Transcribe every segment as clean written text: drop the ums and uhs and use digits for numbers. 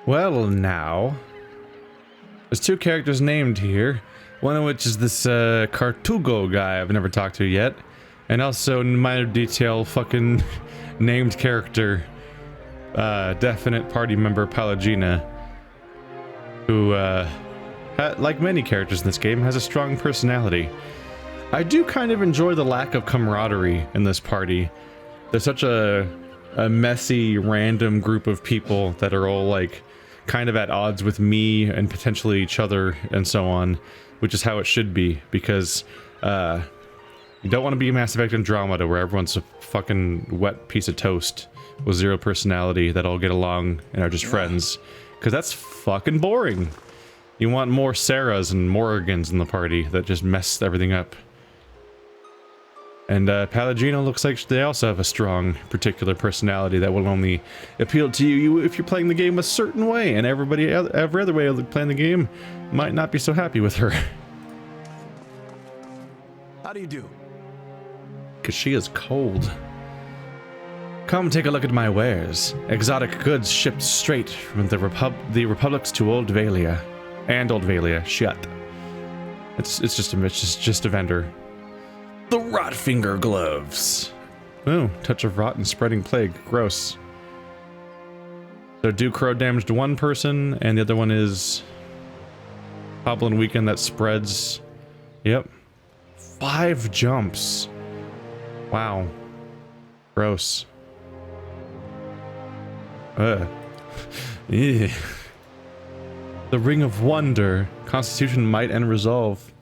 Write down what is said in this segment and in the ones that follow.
Well, now, there's two characters named here. One of which is this Cartugo guy I've never talked to yet, and also minor detail fucking named character, definite party member Pallegina, who, like many characters in this game, has a strong personality. I do kind of enjoy the lack of camaraderie in this party. There's such a messy, random group of people that are all like kind of at odds with me and potentially each other and so on, which is how it should be, because you don't want to be Mass Effect Andromeda where everyone's a fucking wet piece of toast with zero personality that all get along and are just friends, because that's fucking boring. You want more Sarahs and Morgans in the party that just mess everything up. And Pallegina looks like they also have a strong particular personality that will only appeal to you if you're playing the game a certain way, and every other way of playing the game might not be so happy with her. How do you do? Because she is cold. Come take a look at my wares. Exotic goods shipped straight from the Republics to Old Valia. And Old Valia, shut. It's just a vendor. The Rotfinger gloves. Oh, touch of rot and spreading plague. Gross. So do corrode damage to one person, and the other one is Hoblin Weekend that spreads. Yep. 5 jumps. Wow. Gross. Ugh. The Ring of Wonder. Constitution, Might, and Resolve.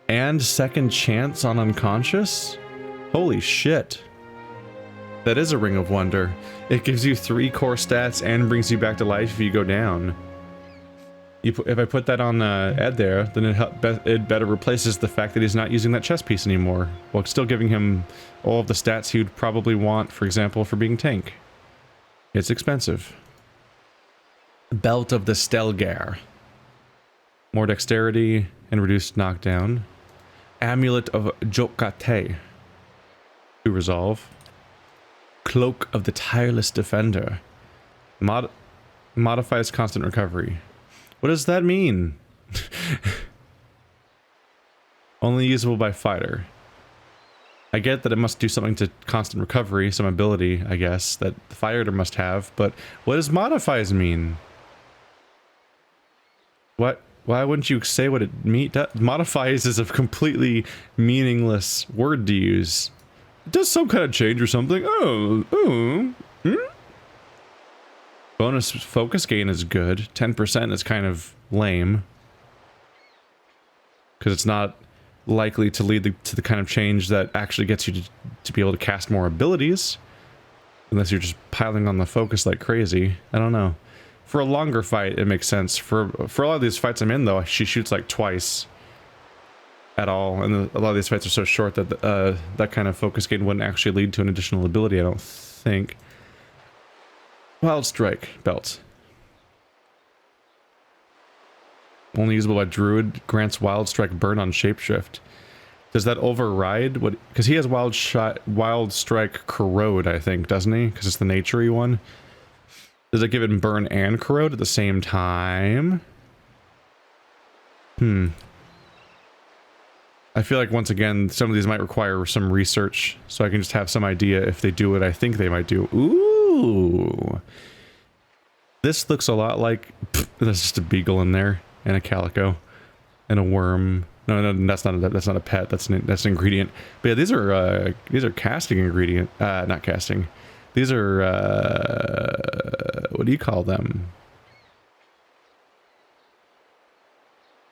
And second chance on unconscious? Holy shit. That is a Ring of Wonder. It gives you 3 core stats and brings you back to life if you go down. If I put that on Ed there, then it better replaces the fact that he's not using that chest piece anymore, while still giving him all of the stats he would probably want, for example, for being tank. It's expensive. Belt of the Stelgar. More dexterity and reduced knockdown. Amulet of Jokate. To resolve. Cloak of the Tireless Defender. Modifies constant recovery. What does that mean? Only usable by fighter. I get that it must do something to constant recovery, some ability, I guess, that the fighter must have, but what does modifies mean? What? Why wouldn't you say what it means? Modifies is a completely meaningless word to use. It does some kind of change or something. Bonus focus gain is good. 10% is kind of lame. Because it's not likely to lead to the kind of change that actually gets you to be able to cast more abilities. Unless you're just piling on the focus like crazy. I don't know. For a longer fight, it makes sense. For a lot of these fights I'm in, though, she shoots like twice at all. And a lot of these fights are so short that that kind of focus gain wouldn't actually lead to an additional ability, I don't think. Wild Strike belt. Only usable by Druid, grants Wild Strike burn on Shapeshift. Does that override what? Because he has Wild Strike Corrode, I think, doesn't he? Because it's the naturey one. Does it give it burn and corrode at the same time? I feel like, once again, some of these might require some research, so I can just have some idea if they do what I think they might do. Ooh. This looks a lot like... there's just a beagle in there, and a calico, and a worm. No, that's not a pet, that's an ingredient. But yeah, these are casting ingredient, not casting. These are, what do you call them?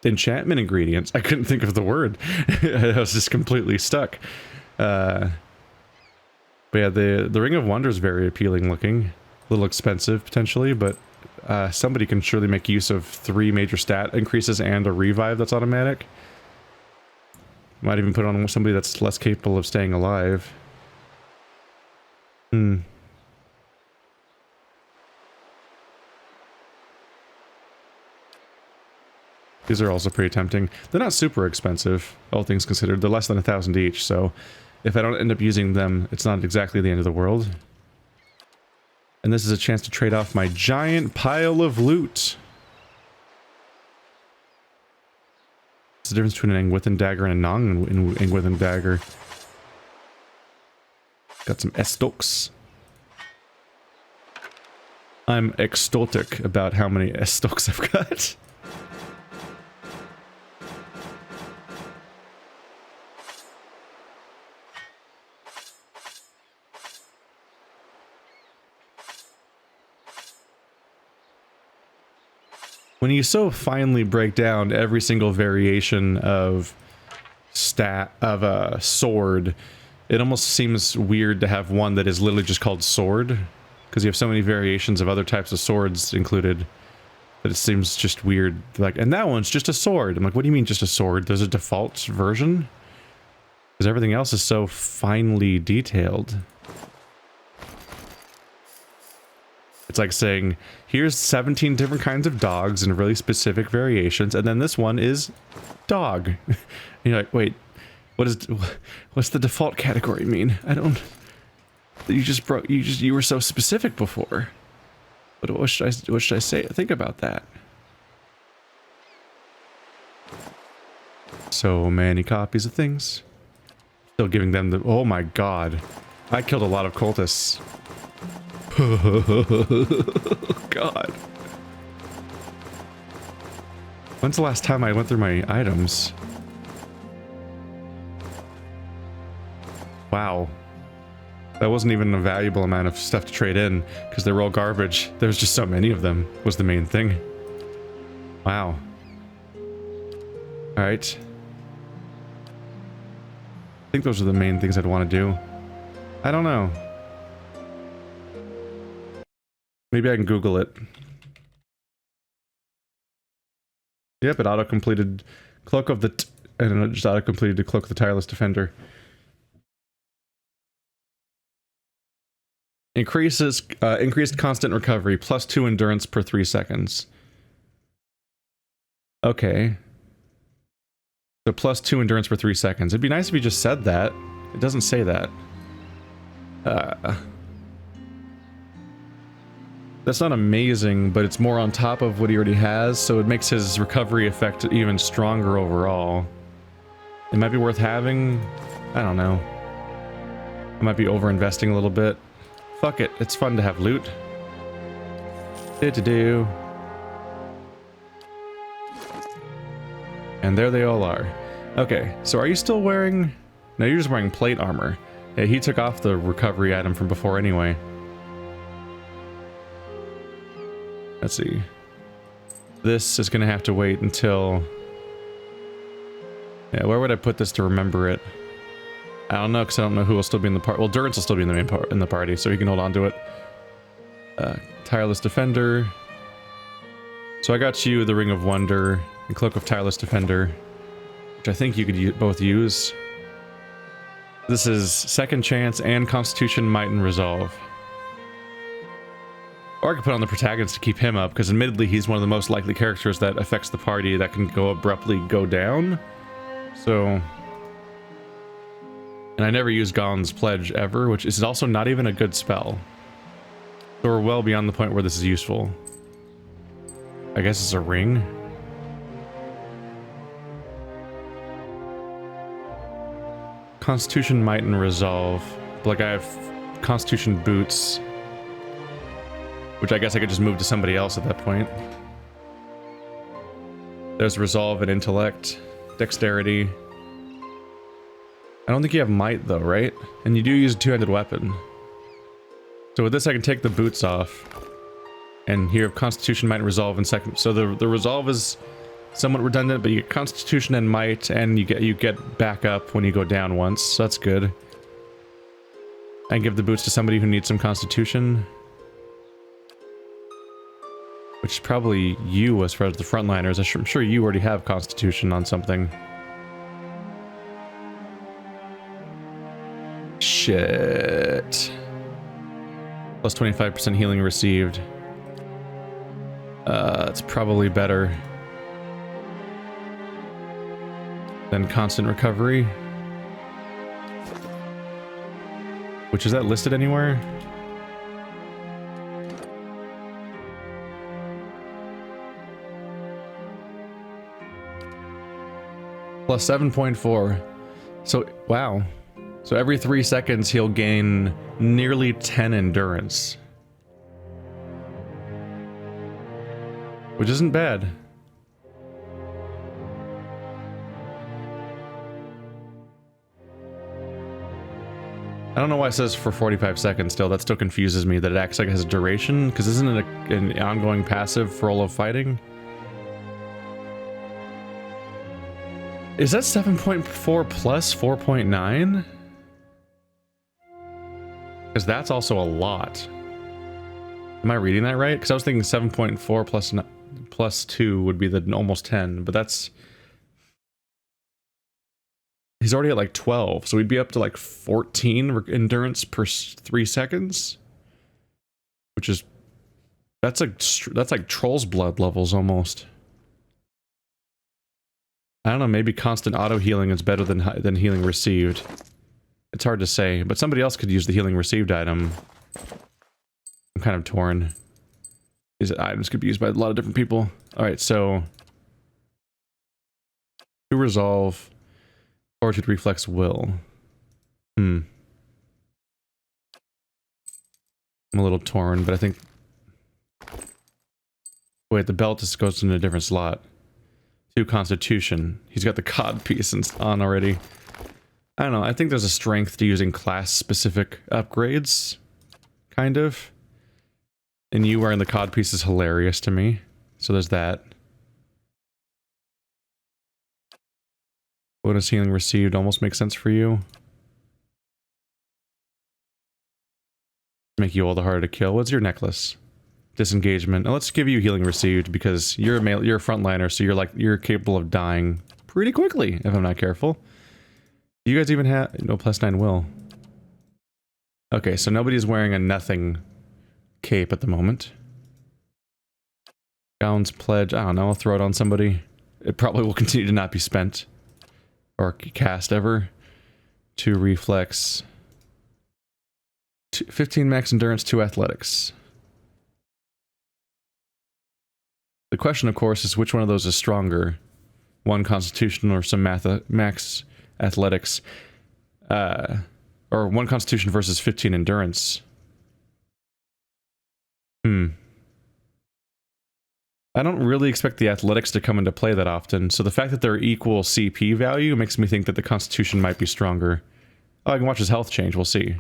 Enchantment ingredients. I couldn't think of the word. I was just completely stuck. But yeah, the Ring of Wonder is very appealing looking. A little expensive, potentially, but somebody can surely make use of 3 major stat increases and a revive that's automatic. Might even put on somebody that's less capable of staying alive. These are also pretty tempting. They're not super expensive, all things considered. They're less than 1,000 each, so if I don't end up using them, it's not exactly the end of the world. And this is a chance to trade off my giant pile of loot. What's the difference between an Engwithan dagger and a non-Engwithan dagger? Got some estoks. I'm ecstatic about how many estoks I've got. When you so finely break down every single variation of a sword, it almost seems weird to have one that is literally just called sword, because you have so many variations of other types of swords included that it seems just weird. Like, and that one's just a sword. I'm like, what do you mean just a sword? There's a default version? Because everything else is so finely detailed. It's like saying, here's 17 different kinds of dogs and really specific variations, and then this one is dog. And you're like, wait, what's the default category mean? I don't... You were so specific before. But what should I say? Think about that. So many copies of things. Still giving them the... Oh my god. I killed a lot of cultists. God. When's the last time I went through my items? Wow. That wasn't even a valuable amount of stuff to trade in, because they were all garbage. There was just so many of them, was the main thing. Wow. Alright. I think those are the main things I'd want to do. I don't know. Maybe I can Google it. Yep, it auto-completed Cloak of the... and it just auto-completed the Cloak of the Tireless Defender. Increased constant recovery, +2 endurance per 3 seconds. Okay. So +2 endurance per 3 seconds. It'd be nice if you just said that. It doesn't say that. That's not amazing, but it's more on top of what he already has, so it makes his recovery effect even stronger overall. It might be worth having. I don't know. I might be over-investing a little bit. Fuck it, it's fun to have loot. Do. And there they all are. Okay, so are you still wearing... No, you're just wearing plate armor. Yeah, he took off the recovery item from before anyway. Let's see. This is gonna have to wait until... Yeah, where would I put this to remember it? I don't know, because I don't know who will still be in the party. Well, Durance will still be in the main part in the party, so he can hold on to it. Tireless Defender. So I got you the Ring of Wonder and Cloak of Tireless Defender, which I think you could both use. This is Second Chance and Constitution, Might, and Resolve. Or I could put on the protagonist to keep him up, because admittedly he's one of the most likely characters that affects the party that can abruptly go down. So... And I never use Gon's Pledge ever, which is also not even a good spell. So we're well beyond the point where this is useful. I guess it's a ring. Constitution, Might, and Resolve. But like I have Constitution boots, which I guess I could just move to somebody else at that point. There's Resolve and Intellect, Dexterity. I don't think you have Might though, right? And you do use a two-handed weapon. So with this I can take the boots off. And here have Constitution, Might, and Resolve in second. So the Resolve is somewhat redundant, but you get Constitution and Might, and you get back up when you go down once, so that's good. And give the boots to somebody who needs some Constitution. Which is probably you as far as the frontliners. I'm sure you already have Constitution on something. Shit. Plus 25% healing received. It's probably better than constant recovery. Which, is that listed anywhere? Plus 7.4. So, wow. So every 3 seconds he'll gain nearly 10 endurance. Which isn't bad. I don't know why it says for 45 seconds still. That still confuses me that it acts like it has a duration, because isn't it an ongoing passive for all of fighting? Is that 7.4 plus 4.9? Because that's also a lot. Am I reading that right? Because I was thinking 7.4 plus 2 would be the almost 10, but that's... He's already at like 12, so we'd be up to like 14 endurance per 3 seconds, which is that's like Troll's blood levels almost. I don't know. Maybe constant auto healing is better than healing received. It's hard to say, but somebody else could use the healing received item. I'm kind of torn. Is it items could be used by a lot of different people? All right, so to resolve. Fortitude, reflex, will. I'm a little torn, but I think... Wait, the belt just goes in a different slot. 2 constitution. He's got the cod piece on already. I don't know, I think there's a strength to using class-specific upgrades. Kind of. And you wearing the cod piece is hilarious to me. So there's that. Bonus healing received almost makes sense for you. Make you all the harder to kill. What's your necklace? Disengagement. Now let's give you healing received because you're a frontliner, so you're capable of dying pretty quickly if I'm not careful. Do you guys even have no +9 will? Okay, so nobody's wearing a nothing cape at the moment. Gowns pledge. I don't know. I'll throw it on somebody. It probably will continue to not be spent. Or cast ever. 2 reflex. 15 max endurance, 2 athletics. The question, of course, is which one of those is stronger? 1 constitution or some max athletics. Or 1 constitution versus 15 endurance. I don't really expect the athletics to come into play that often, so the fact that they're equal CP value makes me think that the constitution might be stronger. Oh, I can watch his health change, we'll see.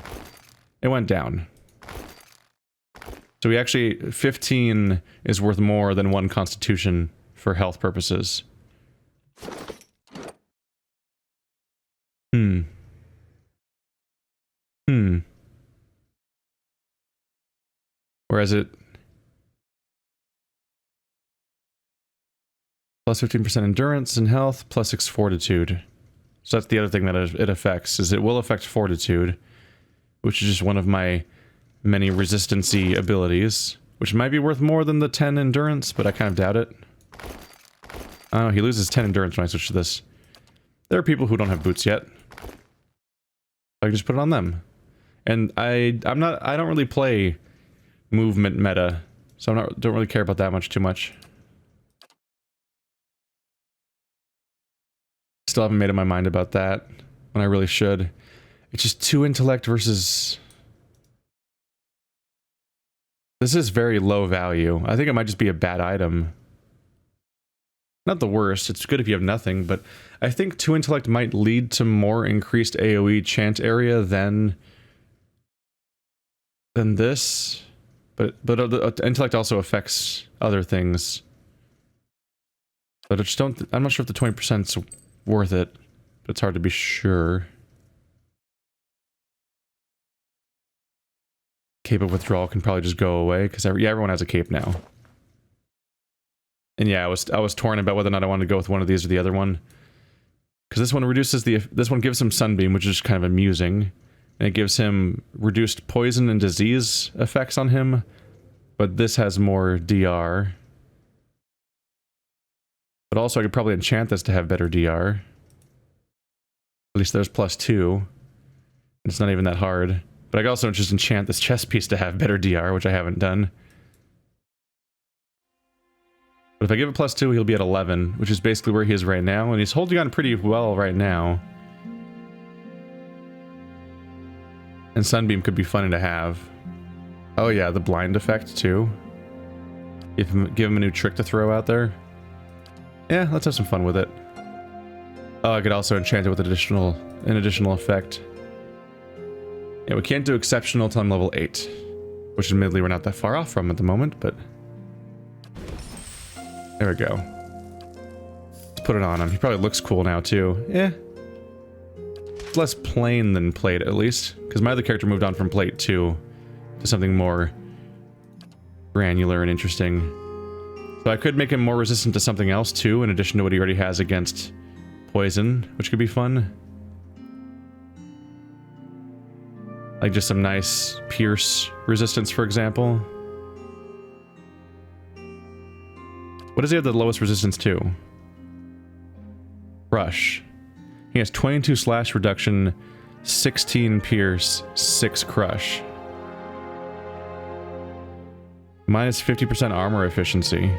It went down. So we actually... 15 is worth more than 1 constitution for health purposes. Whereas it... Plus 15% endurance and health, plus 6 fortitude. So that's the other thing that it affects, is it will affect fortitude, which is just one of my many resistancy abilities, which might be worth more than the 10 endurance, but I kind of doubt it. Oh, he loses 10 endurance when I switch to this. There are people who don't have boots yet. I can just put it on them. And I don't really play movement meta, so don't really care about that too much. Still haven't made up my mind about that, when I really should. It's just 2 intellect versus... This is very low value. I think it might just be a bad item. Not the worst, it's good if you have nothing, but I think 2 intellect might lead to more increased AoE chant area than this. But intellect also affects other things. But I just don't... I'm not sure if the 20%'s worth it, but it's hard to be sure. Cape of withdrawal can probably just go away because everyone has a cape now. And yeah, I was torn about whether or not I wanted to go with one of these or the other one, because this one reduces this one gives him sunbeam, which is kind of amusing, and it gives him reduced poison and disease effects on him, but this has more DR. But also I could probably enchant this to have better DR. At least there's +2. It's not even that hard. But I could also just enchant this chest piece to have better DR, which I haven't done. But if I give it +2, he'll be at 11, which is basically where he is right now, and he's holding on pretty well right now. And Sunbeam could be funny to have. Oh yeah, the blind effect too. Give him a new trick to throw out there. Yeah, let's have some fun with it. Oh, I could also enchant it with an additional effect. Yeah, we can't do exceptional till I'm level 8. Which admittedly we're not that far off from at the moment, but... There we go. Let's put it on him. He probably looks cool now too. Yeah. It's less plain than plate at least. Because my other character moved on from plate 2 to something more granular and interesting. So I could make him more resistant to something else too, in addition to what he already has against poison, which could be fun. Like just some nice pierce resistance, for example. What does he have the lowest resistance to? Crush. He has 22 slash reduction, 16 pierce, 6 crush. Minus 50% armor efficiency.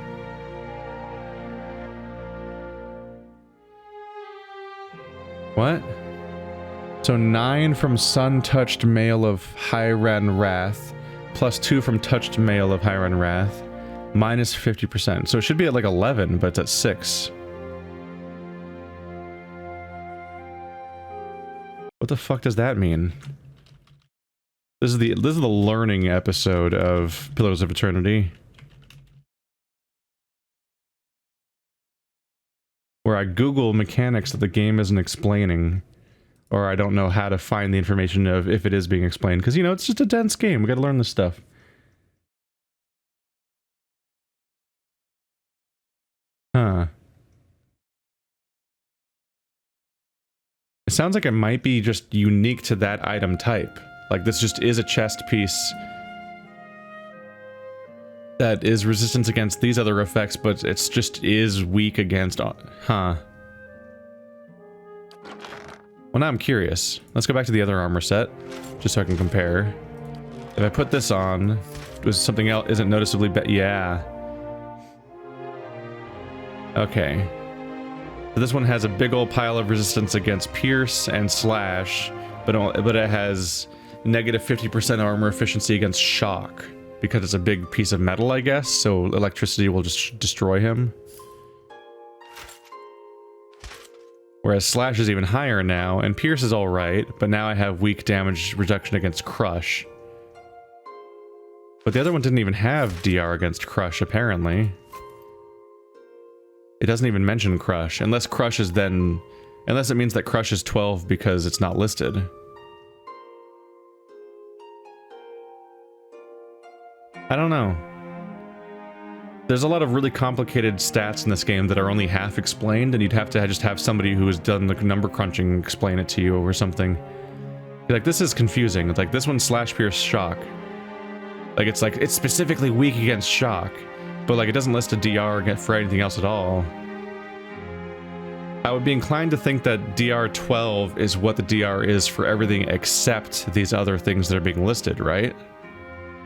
What? So 9 from sun-touched male of Hiran Wrath, plus 2 from touched male of Hiran Wrath, minus 50%. So it should be at like 11, but it's at 6. What the fuck does that mean? This is the learning episode of Pillars of Eternity. Where I Google mechanics that the game isn't explaining. Or I don't know how to find the information of if it is being explained. Because, you know, it's just a dense game. We gotta learn this stuff. Huh. It sounds like it might be just unique to that item type. Like, this just is a chest piece that is resistance against these other effects, but it's just is weak against... Huh. Well, now I'm curious. Let's go back to the other armor set, just so I can compare. If I put this on, does something else isn't noticeably better? Yeah. Okay. So this one has a big old pile of resistance against pierce and slash, but it has negative 50% armor efficiency against shock, because it's a big piece of metal, I guess, so electricity will just destroy him. Whereas slash is even higher now, and pierce is alright, but now I have weak damage reduction against crush. But the other one didn't even have DR against crush, apparently. It doesn't even mention crush, unless crush is then... Unless it means that crush is 12 because it's not listed. I don't know. There's a lot of really complicated stats in this game that are only half explained, and you'd have to just have somebody who has done the number crunching explain it to you or something. Like, this is confusing. It's like, this one's slash pierce shock. Like, it's specifically weak against shock, but like, it doesn't list a DR for anything else at all. I would be inclined to think that DR 12 is what the DR is for everything except these other things that are being listed, right?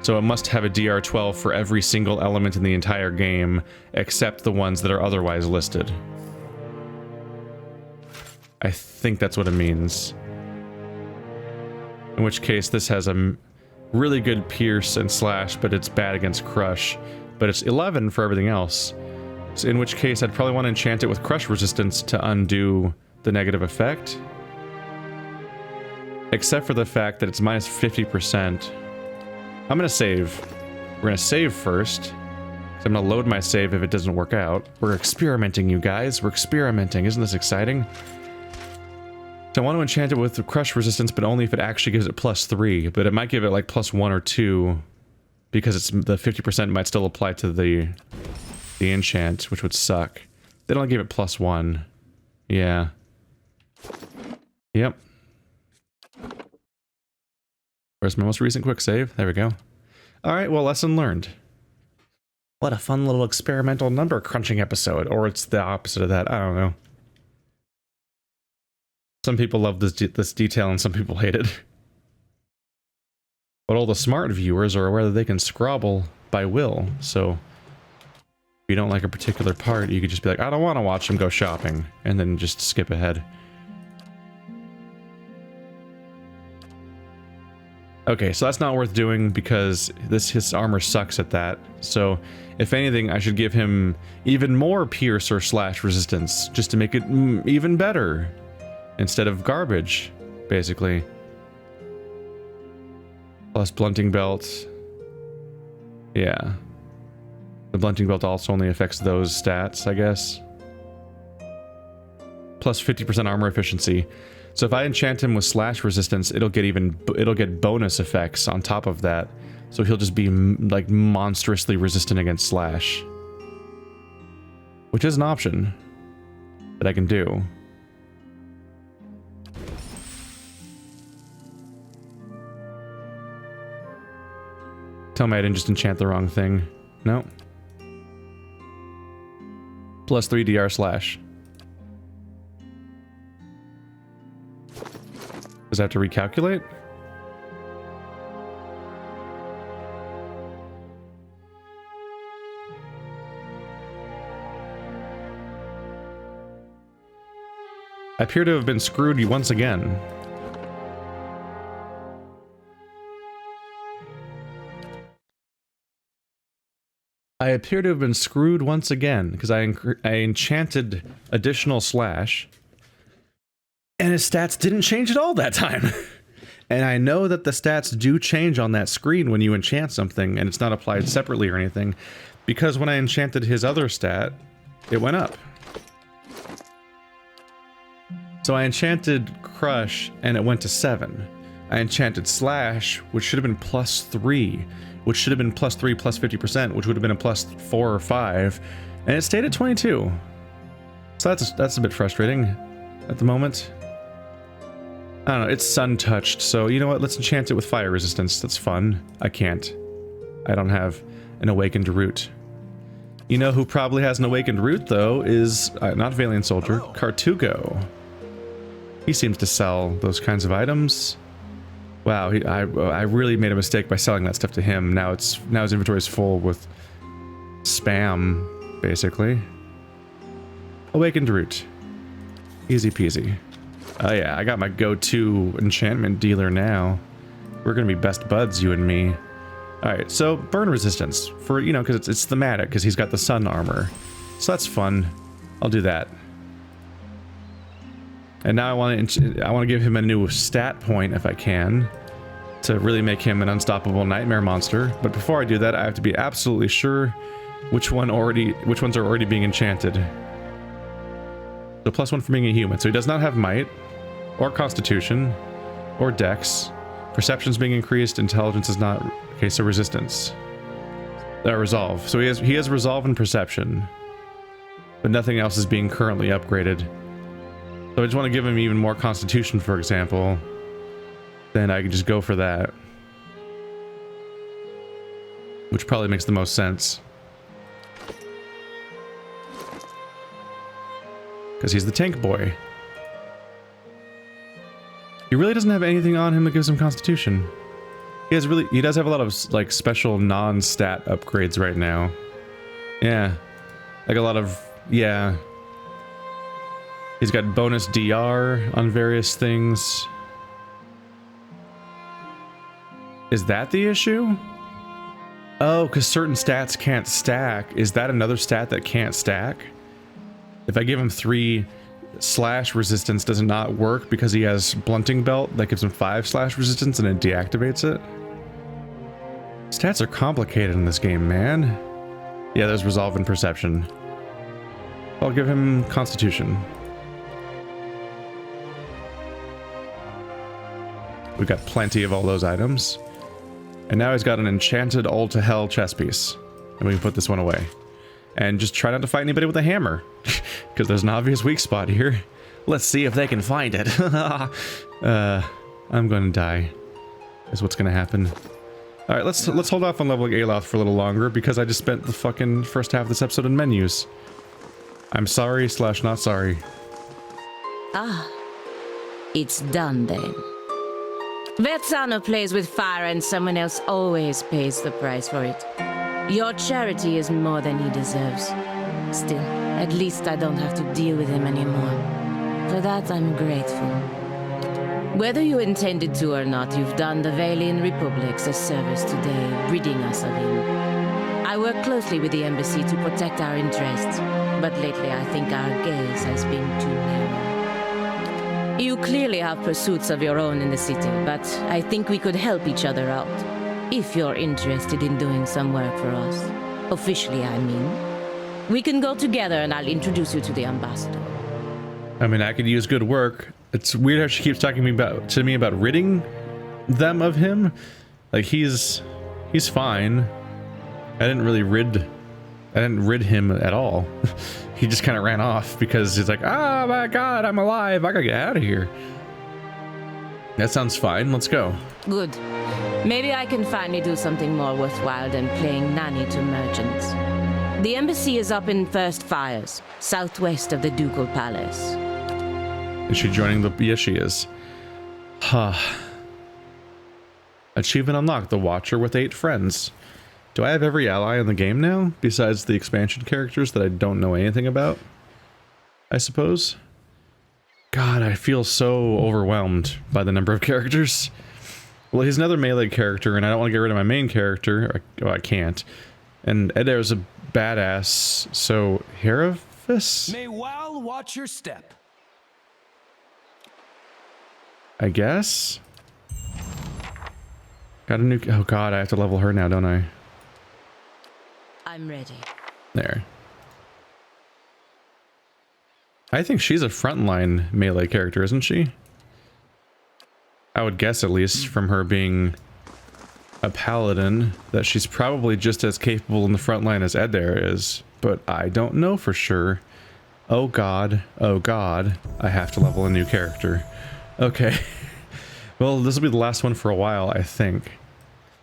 So it must have a DR 12 for every single element in the entire game, except the ones that are otherwise listed. I think that's what it means. In which case, this has a really good pierce and slash, but it's bad against crush. But it's 11 for everything else. So in which case, I'd probably want to enchant it with crush resistance to undo the negative effect. Except for the fact that it's minus 50%. I'm gonna save. We're gonna save first. So I'm gonna load my save if it doesn't work out. We're experimenting, you guys. We're experimenting. Isn't this exciting? So I want to enchant it with the crush resistance, but only if it actually gives it +3. But it might give it like +1 or 2. Because it's the 50% might still apply to the enchant, which would suck. They only gave it +1. Yeah. Yep. Where's my most recent quick save? There we go. Alright, well, lesson learned. What a fun little experimental number crunching episode. Or it's the opposite of that. I don't know. Some people love this detail and some people hate it. But all the smart viewers are aware that they can scrabble by will, so... you don't like a particular part, you could just be like, I don't want to watch him go shopping, and then just skip ahead. Okay, so that's not worth doing because his armor sucks at that. So, if anything, I should give him even more pierce or slash resistance just to make it even better instead of garbage, basically. Plus blunting belt. Yeah. The blunting belt also only affects those stats, I guess. Plus 50% armor efficiency. So if I enchant him with slash resistance, it'll get bonus effects on top of that. So he'll just be like monstrously resistant against slash. Which is an option that I can do. Tell me I didn't just enchant the wrong thing. No. Plus 3 DR slash. Does that have to recalculate? I appear to have been screwed once again. I appear to have been screwed once again, because I enchanted additional slash, and his stats didn't change at all that time. And I know that the stats do change on that screen when you enchant something, and it's not applied separately or anything, because when I enchanted his other stat, it went up. So I enchanted Crush, and it went to 7. I enchanted Slash, which should have been plus 3, which should have been plus 3 plus 50%, which would have been a plus 4 or 5, and it stayed at 22. So that's a bit frustrating at the moment. I don't know, it's sun-touched, so you know what, let's enchant it with fire resistance. That's fun. I can't. I don't have an awakened root. You know who probably has an awakened root, though, is, not Valiant Soldier, Cartugo. He seems to sell those kinds of items. Wow, I really made a mistake by selling that stuff to him. Now his inventory is full with spam, basically. Awakened root. Easy peasy. Oh yeah, I got my go-to enchantment dealer now. We're gonna be best buds, you and me. Alright, so burn resistance. For, you know, because it's thematic, because he's got the sun armor. So that's fun. I'll do that. And now I want to give him a new stat point, if I can, to really make him an unstoppable nightmare monster. But before I do that, I have to be absolutely sure which ones are already being enchanted. So +1 for being a human. So he does not have might, or constitution, or dex. Perception's being increased. Intelligence is not. Okay, so resistance. Resolve. So he has resolve and perception, but nothing else is being currently upgraded. So I just want to give him even more constitution, for example. Then I can just go for that, which probably makes the most sense. Because he's the tank boy. He really doesn't have anything on him that gives him constitution. He does have a lot of like special non-stat upgrades right now. Yeah. Like a lot of, yeah. He's got bonus DR on various things. Is that the issue? Oh, because certain stats can't stack. Is that another stat that can't stack? If I give him 3 slash resistance, does it not work because he has blunting belt that gives him 5 slash resistance and it deactivates it? Stats are complicated in this game, man. Yeah, there's resolve and perception. I'll give him constitution. We've got plenty of all those items. And now he's got an enchanted all to hell chest piece. And we can put this one away. And just try not to fight anybody with a hammer. Because there's an obvious weak spot here. Let's see if they can find it. I'm gonna die. Is what's gonna happen. Alright, let's hold off on leveling Aloth for a little longer, because I just spent the fucking first half of this episode in menus. I'm sorry / not sorry. Ah. It's done then. Vetsano plays with fire and someone else always pays the price for it. Your charity is more than he deserves. Still, at least I don't have to deal with him anymore. For that, I'm grateful. Whether you intended to or not, you've done the Valian Republics a service today, ridding us of him. I work closely with the embassy to protect our interests, but lately I think our gaze has been too narrow. You clearly have pursuits of your own in the city, but I think we could help each other out. If you're interested in doing some work for us. Officially, I mean. We can go together and I'll introduce you to the ambassador. I mean, I could use good work. It's weird how she keeps talking to me about ridding them of him. Like, he's fine. I didn't rid him at all. He just kind of ran off because he's like, oh my god, I'm alive. I gotta get out of here. That sounds fine. Let's go. Good. Maybe I can finally do something more worthwhile than playing nanny to merchants. The embassy is up in First Fires, southwest of the Ducal Palace. Is she joining the... Yes, she is. Huh. Achievement unlocked. The Watcher with 8 friends. Do I have every ally in the game now? Besides the expansion characters that I don't know anything about? I suppose? God, I feel so overwhelmed by the number of characters. Well, he's another melee character, and I don't want to get rid of my main character. Well, I can't. And Edair's a badass, so... Heraphus? May Wal watch your step. I guess? Got a new... Oh god, I have to level her now, don't I? I'm ready. There. I think she's a frontline melee character, isn't she? I would guess, at least, from her being a paladin, that she's probably just as capable in the front line as Edair is. But I don't know for sure. Oh god, I have to level a new character. Okay. Well, this will be the last one for a while, I think.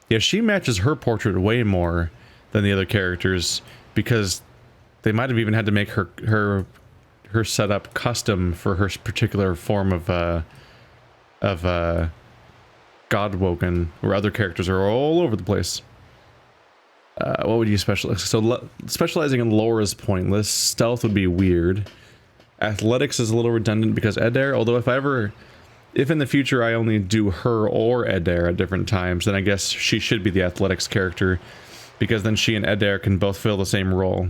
Yeah, she matches her portrait way more than the other characters, because they might have even had to make her setup custom for her particular form of Godwoken, where other characters are all over the place. What would you specialize? So specializing in lore is pointless. Stealth would be weird. Athletics is a little redundant because Edair, although if in the future I only do her or Edair at different times, then I guess she should be the athletics character, because then she and Edair can both fill the same role.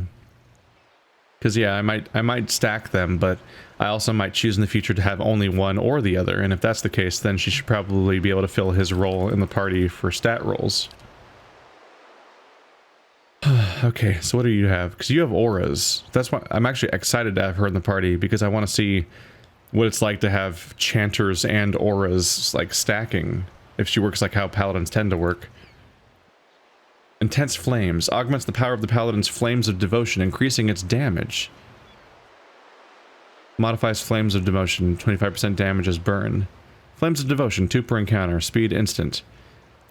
Because yeah, I might stack them, but I also might choose in the future to have only one or the other, and if that's the case, then she should probably be able to fill his role in the party for stat rolls. Okay, so what do you have? Because you have auras. That's why I'm actually excited to have her in the party, because I want to see what it's like to have chanters and auras, like, stacking, if she works like how paladins tend to work. Intense Flames. Augments the power of the paladin's Flames of Devotion, increasing its damage. Modifies Flames of Devotion, 25% damage as burn. Flames of Devotion, 2 per encounter, speed instant.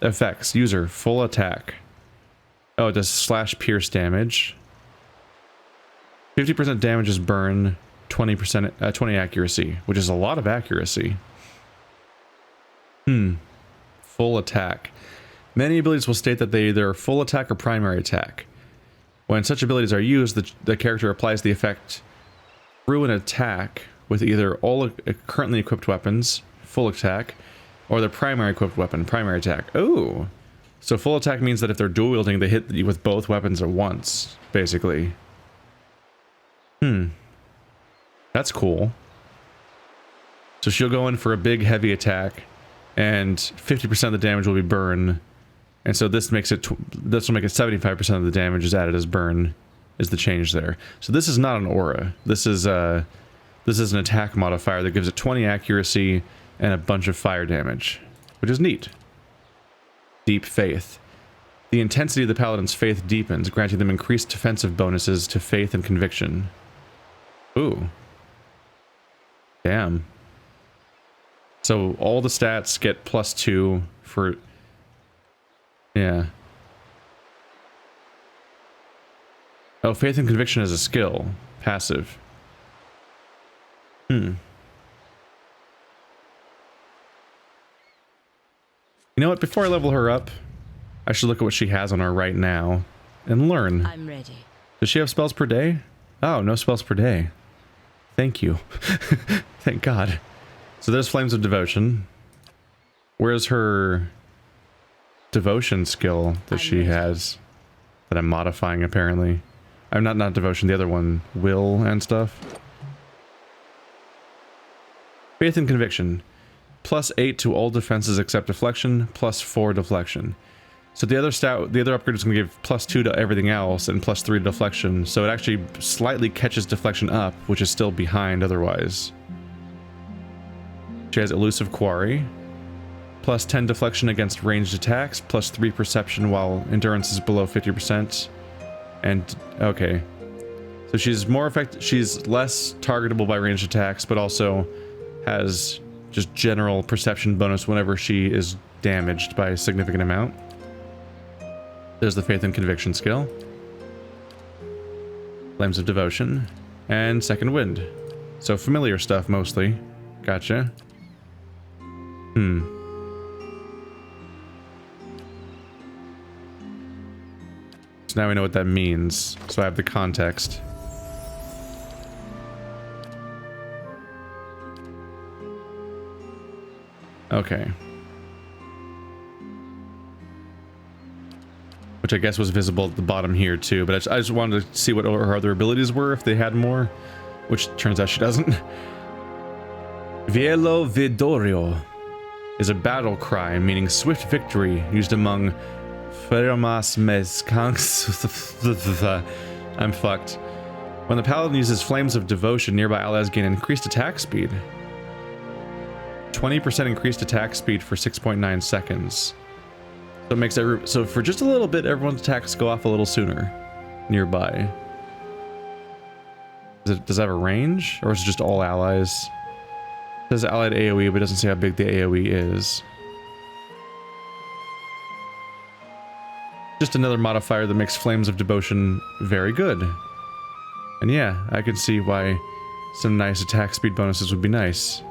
Effects, user, full attack. Oh, it does slash pierce damage. 50% damage is burn, 20% 20 accuracy, which is a lot of accuracy. Full attack. Many abilities will state that they either are full attack or primary attack. When such abilities are used, the character applies the effect through an attack with either all currently equipped weapons, full attack, or their primary equipped weapon, primary attack. Oh! So full attack means that if they're dual wielding, they hit you with both weapons at once, basically. That's cool. So she'll go in for a big heavy attack, and 50% of the damage will be burn. And so this makes it, this will make it 75% of the damage is added as burn, is the change there. So this is not an aura. This is an attack modifier that gives it 20 accuracy and a bunch of fire damage, which is neat. Deep Faith. The intensity of the paladin's faith deepens, granting them increased defensive bonuses to faith and conviction. Ooh. Damn. So all the stats get +2 for... Yeah. Oh, faith and conviction is a skill. Passive. You know what? Before I level her up, I should look at what she has on her right now. and learn. I'm ready. Does she have spells per day? Oh, no spells per day. Thank you. Thank God. So there's Flames of Devotion. Where's her devotion skill that she has that I'm modifying apparently? I'm not devotion, the other one, will and stuff. Faith and Conviction. +8 to all defenses except deflection, +4 deflection. So the other upgrade is going to give +2 to everything else and +3 to deflection. So it actually slightly catches deflection up, which is still behind otherwise. She has Elusive Quarry. +10 deflection against ranged attacks, +3 perception while endurance is below 50%. And okay. So she's more she's less targetable by ranged attacks, but also has just general perception bonus whenever she is damaged by a significant amount. There's the Faith and Conviction skill. Flames of Devotion. And Second Wind. So familiar stuff mostly. Gotcha. So now we know what that means. So I have the context. Okay. Which I guess was visible at the bottom here too, but I just wanted to see what her other abilities were, if they had more, which turns out she doesn't. Vielo Vidorio is a battle cry meaning swift victory used among Feramas Meskanks. I'm fucked. When the paladin uses Flames of Devotion, nearby allies gain increased attack speed. 20% increased attack speed for 6.9 seconds. So it makes so for just a little bit, everyone's attacks go off a little sooner nearby. Does it have a range, or is it just all allies? It says allied AoE, but it doesn't say how big the AoE is. Just another modifier that makes Flames of Devotion very good. And yeah, I can see why some nice attack speed bonuses would be nice.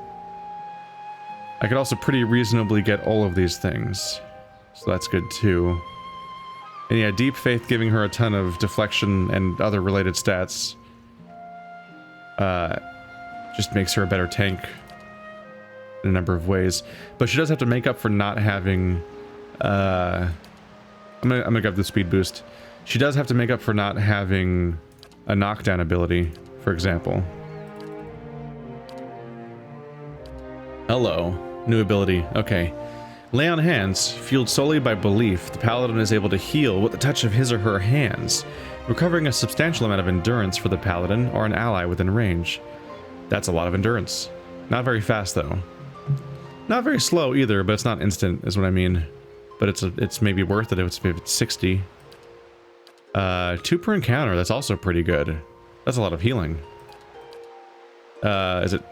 I could also pretty reasonably get all of these things. So that's good too. And yeah, Deep Faith giving her a ton of deflection and other related stats just makes her a better tank in a number of ways. But she does have to make up for not having I'm gonna give the speed boost. She does have to make up for not having a knockdown ability, for example. Hello. New ability. Okay. Lay on Hands. Fueled solely by belief, the paladin is able to heal with the touch of his or her hands, recovering a substantial amount of endurance for the paladin or an ally within range. That's a lot of endurance. Not very fast, though. Not very slow either, but it's not instant, is what I mean. But it's maybe worth it if it's 60. 2 per encounter, that's also pretty good. That's a lot of healing. Is it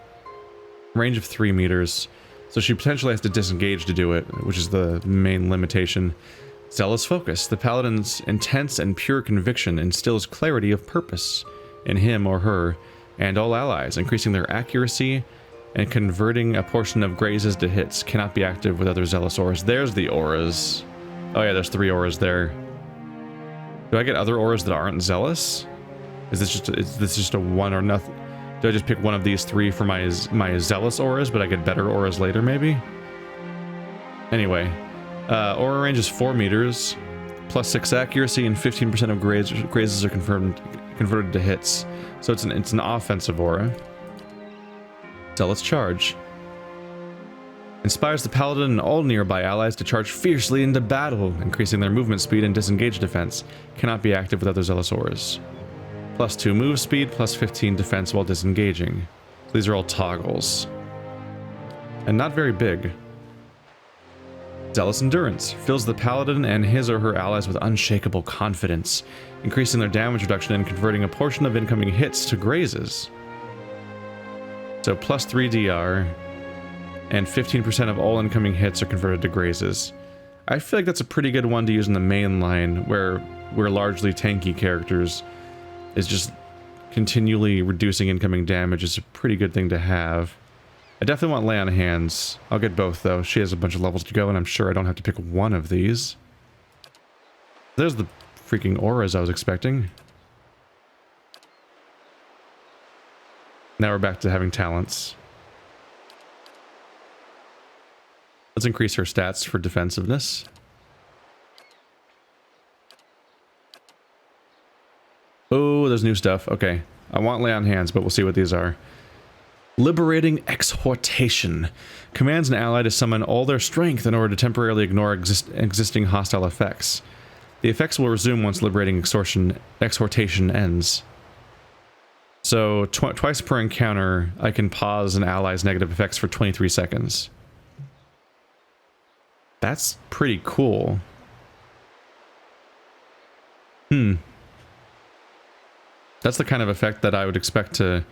range of 3 meters? So she potentially has to disengage to do it, which is the main limitation. Zealous Focus. The paladin's intense and pure conviction instills clarity of purpose in him or her and all allies, increasing their accuracy and converting a portion of grazes to hits. Cannot be active with other zealous auras. There's the auras. Oh yeah, there's 3 auras there. Do I get other auras that aren't zealous? Is this just a one or nothing? Do I just pick one of these 3 for my zealous auras, but I get better auras later, maybe? Anyway, aura range is 4 meters, plus 6 accuracy, and 15% of grazes are converted to hits. So it's an offensive aura. Zealous Charge. Inspires the paladin and all nearby allies to charge fiercely into battle, increasing their movement speed and disengage defense. Cannot be active with other zealous auras. Plus 2 move speed, plus 15 defense while disengaging. So these are all toggles. And not very big. Zealous Endurance. Fills the paladin and his or her allies with unshakable confidence, increasing their damage reduction and converting a portion of incoming hits to grazes. So plus 3 DR, and 15% of all incoming hits are converted to grazes. I feel like that's a pretty good one to use in the main line, where we're largely tanky characters. Is just continually reducing incoming damage is a pretty good thing to have. I definitely want Lay on Hands. I'll get both though. She has a bunch of levels to go, and I'm sure I don't have to pick one of these. There's the freaking aura as I was expecting. Now we're back to having talents. Let's increase her stats for defensiveness. Oh, there's new stuff. Okay. I want lay on hands, but we'll see what these are. Liberating Exhortation. Commands an ally to summon all their strength in order to temporarily ignore existing hostile effects. The effects will resume once Liberating Exhortation ends. So, twice per encounter, I can pause an ally's negative effects for 23 seconds. That's pretty cool. That's the kind of effect that I would expect to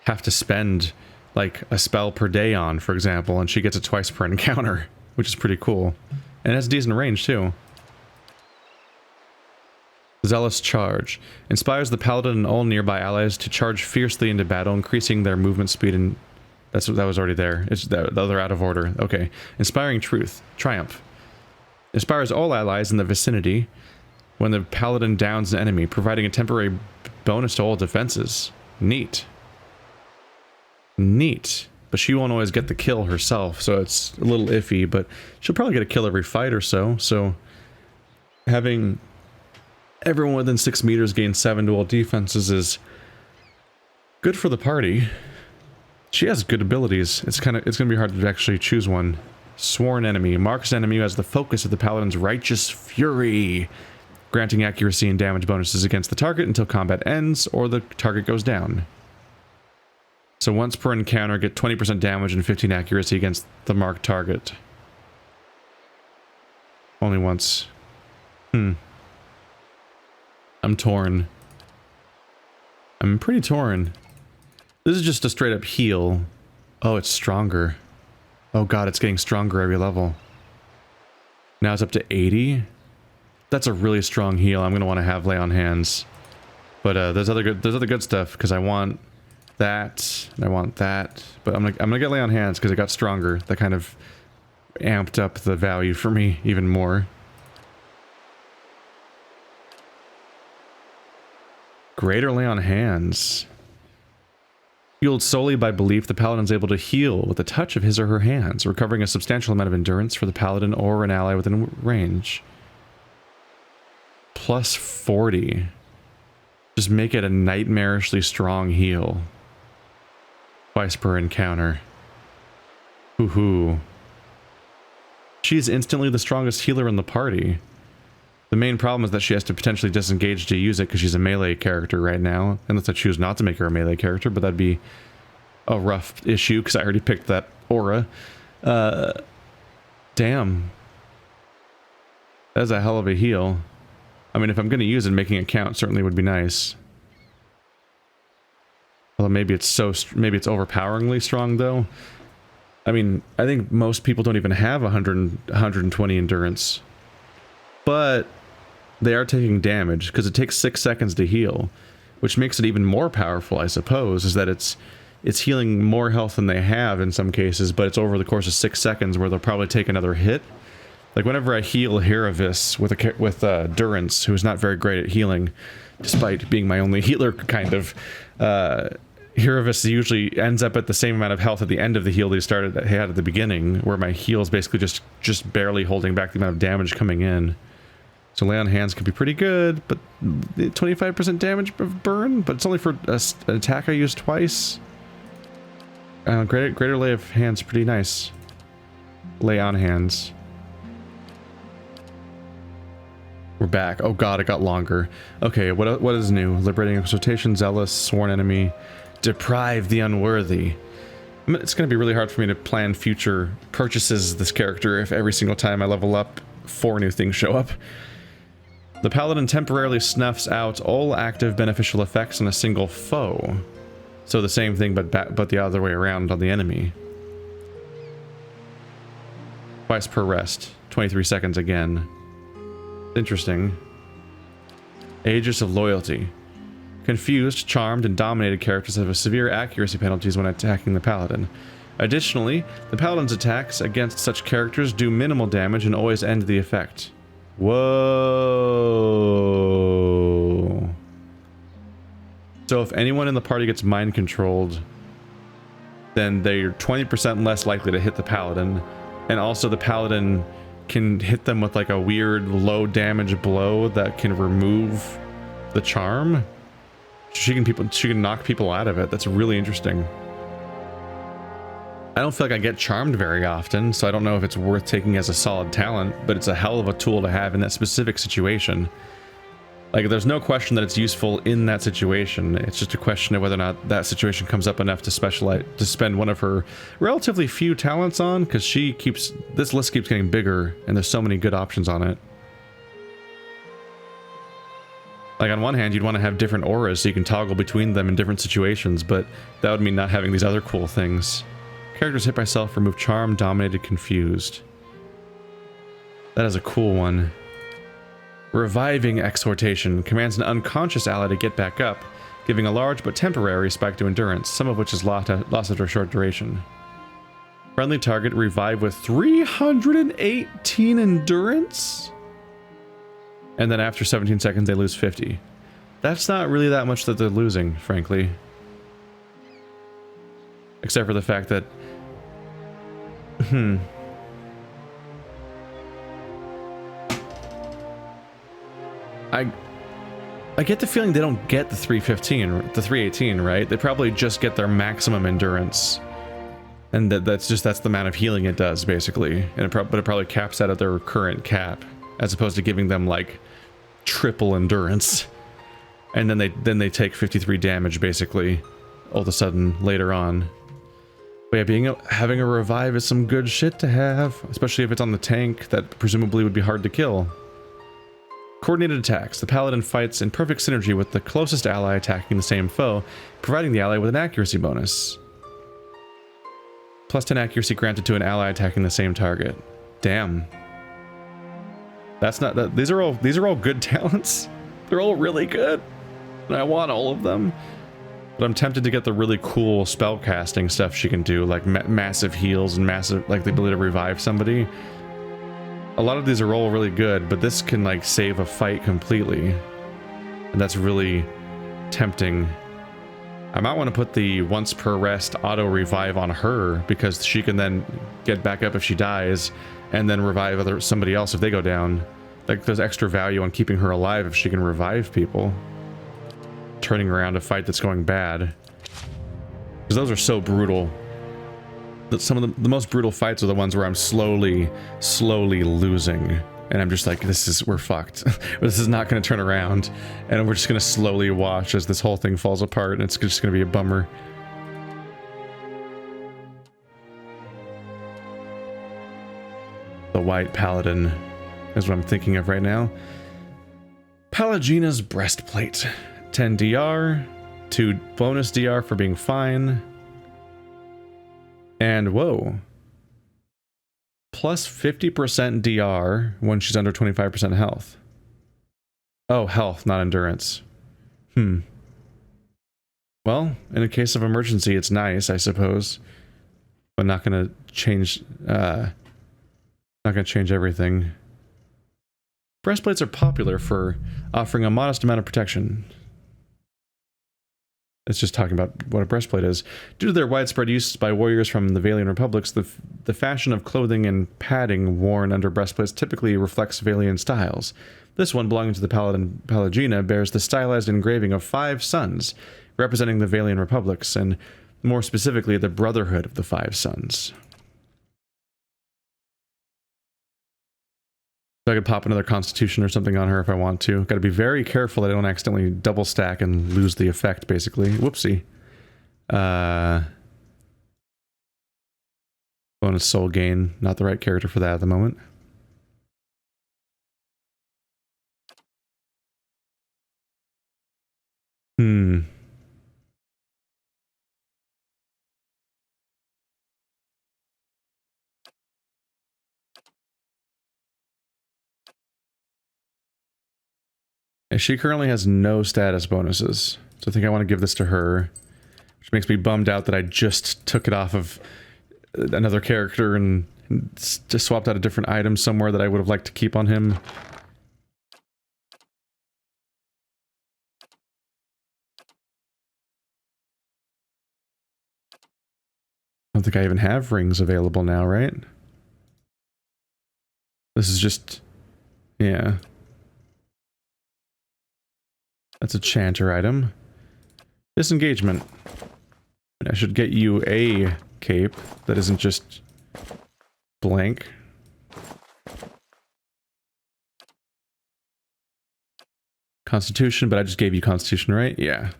have to spend like a spell per day on, for example, and she gets it twice per encounter, which is pretty cool. And it has decent range too. Zealous Charge. Inspires the paladin and all nearby allies to charge fiercely into battle, increasing their movement speed and... that was already there. They're out of order. Okay. Inspiring Truth. Triumph. Inspires all allies in the vicinity when the paladin downs an enemy, providing a temporary bonus to all defenses. Neat. Neat. But she won't always get the kill herself, so it's a little iffy, but she'll probably get a kill every fight or so, so having everyone within 6 meters gain 7 to all defenses is good for the party. She has good abilities. It's gonna be hard to actually choose one. Sworn Enemy. Marks enemy who has the focus of the paladin's righteous fury, granting accuracy and damage bonuses against the target until combat ends or the target goes down. So once per encounter, get 20% damage and 15 accuracy against the marked target. Only once. I'm torn. I'm pretty torn. This is just a straight up heal. Oh, it's stronger. Oh god, it's getting stronger every level. Now it's up to 80. That's a really strong heal. I'm gonna want to have lay on hands. But there's other good stuff because I want that and I want that. But I'm gonna get lay on hands because it got stronger. That kind of amped up the value for me even more. Greater lay on hands. Fueled solely by belief, the paladin's able to heal with a touch of his or her hands, recovering a substantial amount of endurance for the paladin or an ally within range. Plus 40. Just make it a nightmarishly strong heal. Twice per encounter. Hoo-hoo. She's instantly the strongest healer in the party. The main problem is that she has to potentially disengage to use it because she's a melee character right now. Unless I choose not to make her a melee character, but that'd be a rough issue because I already picked that aura. Damn. That's a hell of a heal. I mean, if I'm going to use it, making it count certainly would be nice. Although maybe it's overpoweringly strong though. I mean, I think most people don't even have 120 endurance. But they are taking damage because it takes 6 seconds to heal, which makes it even more powerful, I suppose, is that it's healing more health than they have in some cases, but it's over the course of 6 seconds where they'll probably take another hit. Like whenever I heal Hiravis with Durance, who's not very great at healing, despite being my only healer, kind of, Hiravis usually ends up at the same amount of health at the end of the heal that he had at the beginning, where my heal is basically just barely holding back the amount of damage coming in. So lay on hands can be pretty good, but 25% damage burn, but it's only for an attack I use twice. Greater lay of hands, pretty nice. Lay on hands. We're back. Oh god, it got longer. Okay, what is new? Liberating Exhortation, Zealous, Sworn Enemy, Deprive the Unworthy. It's going to be really hard for me to plan future purchases of this character if every single time I level up, 4 new things show up. The paladin temporarily snuffs out all active beneficial effects on a single foe. So the same thing, but the other way around on the enemy. Twice per rest. 23 seconds again. Interesting. Aegis of Loyalty. Confused, charmed, and dominated characters have a severe accuracy penalties when attacking the paladin. Additionally, the paladin's attacks against such characters do minimal damage and always end the effect. Whoa. So if anyone in the party gets mind controlled, then they're 20% less likely to hit the paladin. And also the paladin can hit them with like a weird low damage blow that can remove the charm. She can knock people out of it. That's really interesting. I don't feel like I get charmed very often, so I don't know if it's worth taking as a solid talent, but it's a hell of a tool to have in that specific situation. Like, there's no question that it's useful in that situation. It's just a question of whether or not that situation comes up enough to spend one of her relatively few talents on, because this list keeps getting bigger, and there's so many good options on it. Like, on one hand, you'd want to have different auras so you can toggle between them in different situations, but that would mean not having these other cool things. Characters hit by self remove charm, dominated, confused. That is a cool one. Reviving exhortation commands an unconscious ally to get back up, giving a large but temporary spike to endurance, some of which is lost after a short duration. Friendly target revive with 318 endurance? And then after 17 seconds they lose 50. That's not really that much that they're losing, frankly. Except for the fact that... I get the feeling they don't get the 318, right? They probably just get their maximum endurance. And that's the amount of healing it does, basically. And but it probably caps out at their current cap, as opposed to giving them, like, triple endurance. And then they take 53 damage, basically, all of a sudden, later on. But yeah, having a revive is some good shit to have, especially if it's on the tank that presumably would be hard to kill. Coordinated attacks. The paladin fights in perfect synergy with the closest ally attacking the same foe, providing the ally with an accuracy bonus. Plus 10 accuracy granted to an ally attacking the same target. Damn. That's not that. These are all good talents. They're all really good, and I want all of them. But I'm tempted to get the really cool spell casting stuff she can do, like massive heals and like the ability to revive somebody. A lot of these are all really good, but this can like save a fight completely, and that's really tempting. I might want to put the once per rest auto revive on her, because she can then get back up if she dies, and then revive somebody else if they go down. Like, there's extra value on keeping her alive if she can revive people, turning around a fight that's going bad. Because those are so brutal. Some of the most brutal fights are the ones where I'm slowly losing, and I'm just like, we're fucked. This is not going to turn around, and we're just going to slowly watch as this whole thing falls apart, and it's just going to be a bummer. The White Paladin is what I'm thinking of right now. Pallegina's Breastplate. 10 DR, 2 bonus DR for being fine. And whoa. Plus 50% DR when she's under 25% health. Oh, health, not endurance. Well, in a case of emergency, it's nice, I suppose. But not gonna change everything. Breastplates are popular for offering a modest amount of protection. It's just talking about what a breastplate is. Due to their widespread use by warriors from the Valian Republics, the fashion of clothing and padding worn under breastplates typically reflects Valian styles. This one, belonging to the Paladin Pallegina, bears the stylized engraving of 5 suns, representing the Valian Republics, and more specifically, the Brotherhood of the 5 Suns. So I could pop another Constitution or something on her if I want to. Got to be very careful that I don't accidentally double stack and lose the effect, basically. Whoopsie. Bonus soul gain. Not the right character for that at the moment. She currently has no status bonuses, so I think I want to give this to her, which makes me bummed out that I just took it off of another character and just swapped out a different item somewhere that I would have liked to keep on him. don't think I even have rings available now, right? This is just... yeah. That's a chanter item. Disengagement. I should get you a cape that isn't just blank. Constitution, but I just gave you Constitution, right? Yeah.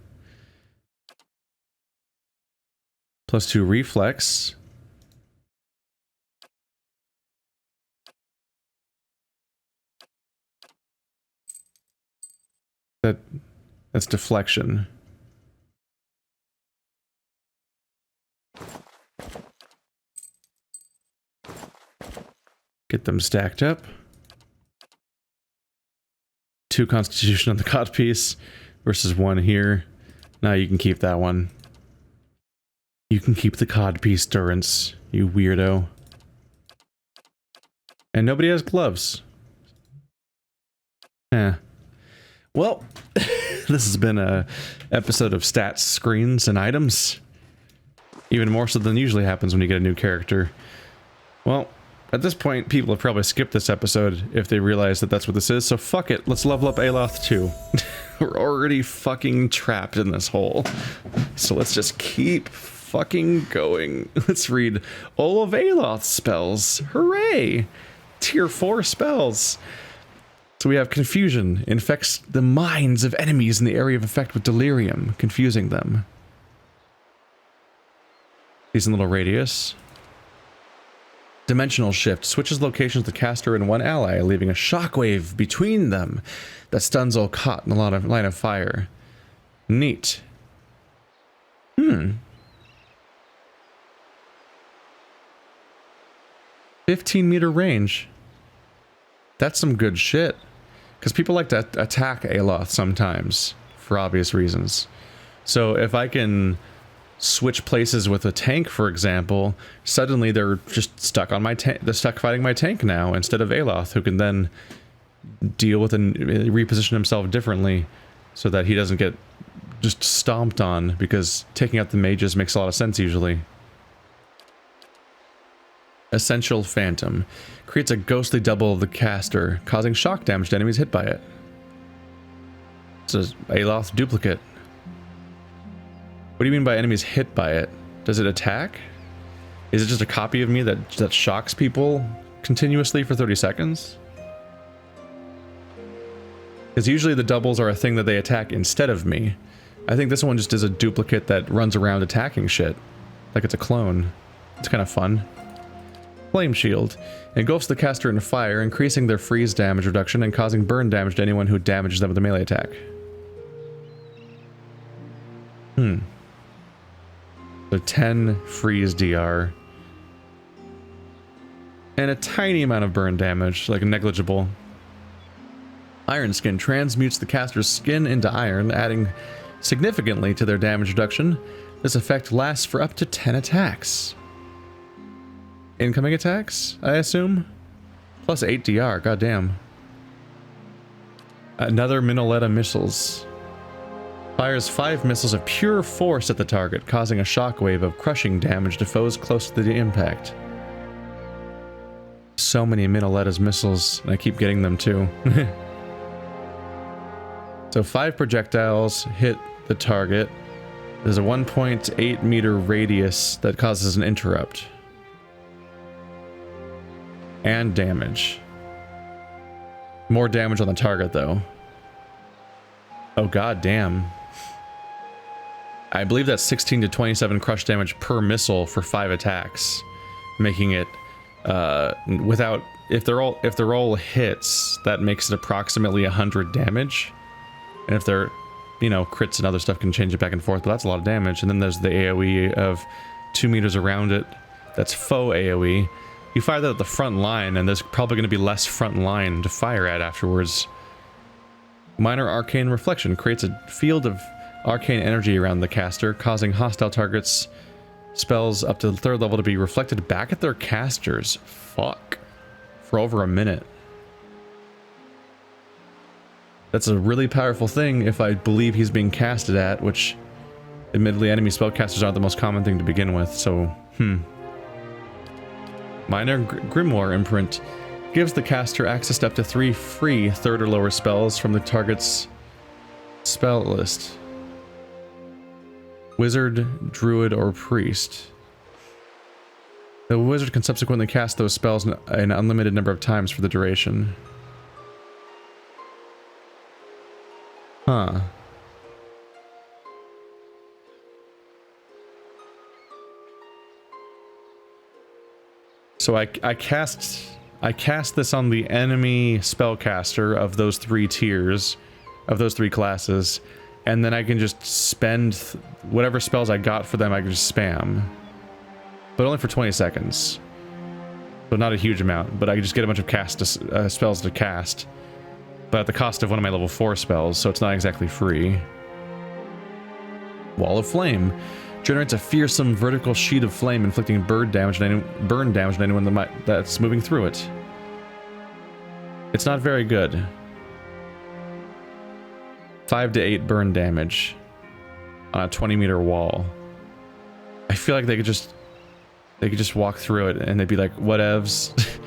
+2 reflex. That's deflection. Get them stacked up. 2 Constitution on the cod piece versus 1 here. Now you can keep that one. You can keep the cod piece, Durance, you weirdo. And nobody has gloves. Eh. Well, this has been a episode of stats, screens, and items. Even more so than usually happens when you get a new character. Well, at this point, people have probably skipped this episode if they realize that that's what this is, so fuck it, let's level up Aloth too. We're already fucking trapped in this hole. So let's just keep fucking going. Let's read all of Aloth's spells. Hooray! Tier 4 spells. So we have Confusion. Infects the minds of enemies in the area of effect with delirium, confusing them. Decent little radius. Dimensional Shift. Switches locations of the caster and one ally, leaving a shockwave between them that stuns all caught in a line of fire. Neat. 15-meter range. That's some good shit. Because people like to attack Aloth sometimes, for obvious reasons. So if I can switch places with a tank, for example, suddenly they're just stuck on my tank. They're stuck fighting my tank now instead of Aloth, who can then deal with and reposition himself differently so that he doesn't get just stomped on, because taking out the mages makes a lot of sense usually. Essential Phantom. Creates a ghostly double of the caster, causing shock damage to enemies hit by it. It's a Aloth duplicate. What do you mean by enemies hit by it? Does it attack? Is it just a copy of me that shocks people continuously for 30 seconds? Because usually the doubles are a thing that they attack instead of me. I think this one just is a duplicate that runs around attacking shit. Like it's a clone. It's kind of fun. Flame Shield. Engulfs the caster in fire, increasing their freeze damage reduction and causing burn damage to anyone who damages them with a melee attack. So 10 freeze DR. And a tiny amount of burn damage, like negligible. Iron Skin transmutes the caster's skin into iron, adding significantly to their damage reduction. This effect lasts for up to 10 attacks. Incoming attacks, I assume? Plus 8 DR, goddamn. Another Minoletta missiles. Fires 5 missiles of pure force at the target, causing a shockwave of crushing damage to foes close to the impact. So many Minoletta's missiles, and I keep getting them too. So 5 projectiles hit the target. There's a 1.8 meter radius that causes an interrupt. And damage. More damage on the target, though. Oh, god damn. I believe that's 16 to 27 crush damage per missile for 5 attacks, making it without if they're all hits, that makes it approximately 100 damage. And if they're, you know, crits and other stuff can change it back and forth, but that's a lot of damage. And then there's the AoE of 2 meters around it. That's faux AoE. You fire that at the front line, and there's probably going to be less front line to fire at afterwards. Minor Arcane Reflection creates a field of arcane energy around the caster, causing hostile targets' spells up to the 3rd level to be reflected back at their casters. Fuck. For over a minute. That's a really powerful thing if I believe he's being casted at, which Admittedly, enemy spellcasters aren't the most common thing to begin with, so, Minor Grimoire Imprint gives the caster access to up to 3 free 3rd or lower spells from the target's spell list. Wizard, Druid, or Priest. The wizard can subsequently cast those spells an unlimited number of times for the duration. Huh. So I cast this on the enemy spellcaster of those 3 tiers, of those 3 classes, and then I can just spend whatever spells I got for them. I can just spam, but only for 20 seconds. So not a huge amount, but I can just get a bunch of spells to cast, but at the cost of one of my level 4 spells, so it's not exactly free. Wall of Flame generates a fearsome vertical sheet of flame, inflicting burn damage on anyone that's moving through it. It's not very good. 5 to 8 burn damage on a 20-meter wall. I feel like they could just walk through it and they'd be like, whatevs.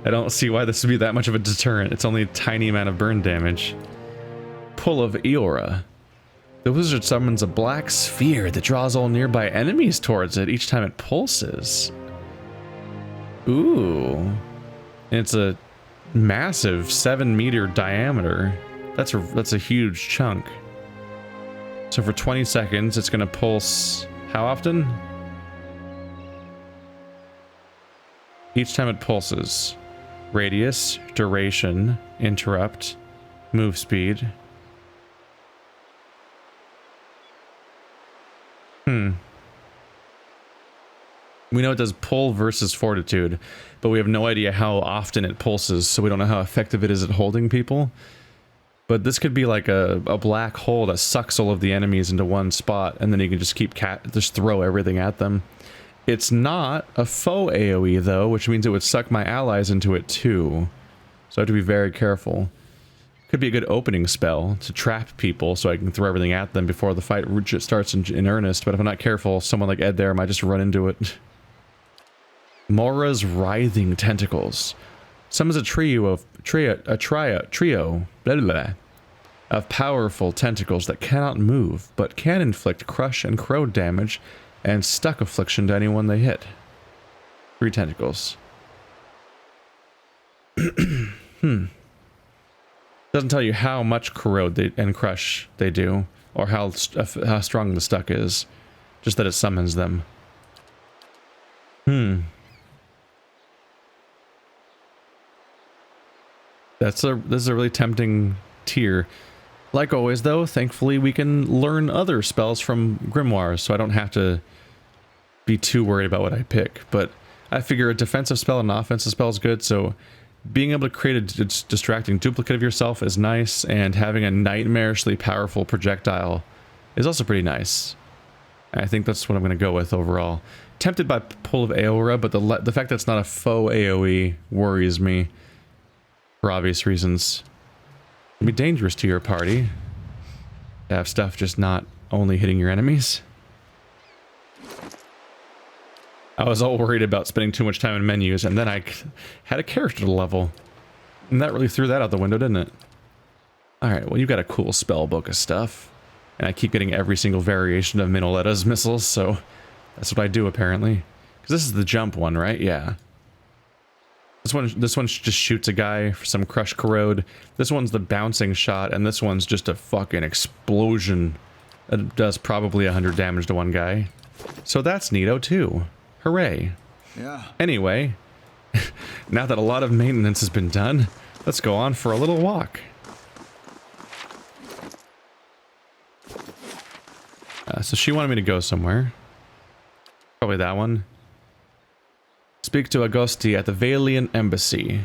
I don't see why this would be that much of a deterrent. It's only a tiny amount of burn damage. Pull of Eora. The wizard summons a black sphere that draws all nearby enemies towards it each time it pulses. Ooh. And it's a massive 7-meter diameter. That's a huge chunk. So for 20 seconds, it's gonna pulse how often? Each time it pulses. Radius, duration, interrupt, move speed. We know it does pull versus fortitude, but we have no idea how often it pulses, so we don't know how effective it is at holding people. But this could be like a black hole that sucks all of the enemies into one spot, and then you can just just throw everything at them. It's not a faux AoE though, which means it would suck my allies into it too. So I have to be very careful. Could be a good opening spell to trap people so I can throw everything at them before the fight starts in earnest, but if I'm not careful, someone like Ed there might just run into it. Mora's Writhing Tentacles. Summons a trio blah, blah, blah, of powerful tentacles that cannot move, but can inflict crush and corrode damage and stuck affliction to anyone they hit. 3 tentacles. Doesn't tell you how much corrode and crush they do, or how strong the stuck is. Just that it summons them. This is a really tempting tier. Like always though, thankfully we can learn other spells from grimoires, so I don't have to be too worried about what I pick. But I figure a defensive spell and an offensive spell is good, so being able to create a distracting duplicate of yourself is nice, and having a nightmarishly powerful projectile is also pretty nice. I think that's what I'm going to go with overall. Tempted by Pull of Eora, but the fact that it's not a faux AoE worries me for obvious reasons. It'd be dangerous to your party to have stuff just not only hitting your enemies. I was all worried about spending too much time in menus, and then I had a character to level. And that really threw that out the window, didn't it? Alright, well, you've got a cool spell book of stuff. And I keep getting every single variation of Minoletta's missiles, so that's what I do, apparently. Because this is the jump one, right? Yeah. This one just shoots a guy for some crush corrode. This one's the bouncing shot, and this one's just a fucking explosion. It does probably 100 damage to one guy. So that's neato, too. Hooray. Yeah. Anyway, now that a lot of maintenance has been done, let's go on for a little walk. So she wanted me to go somewhere. Probably that one. Speak to Agosti at the Valiant Embassy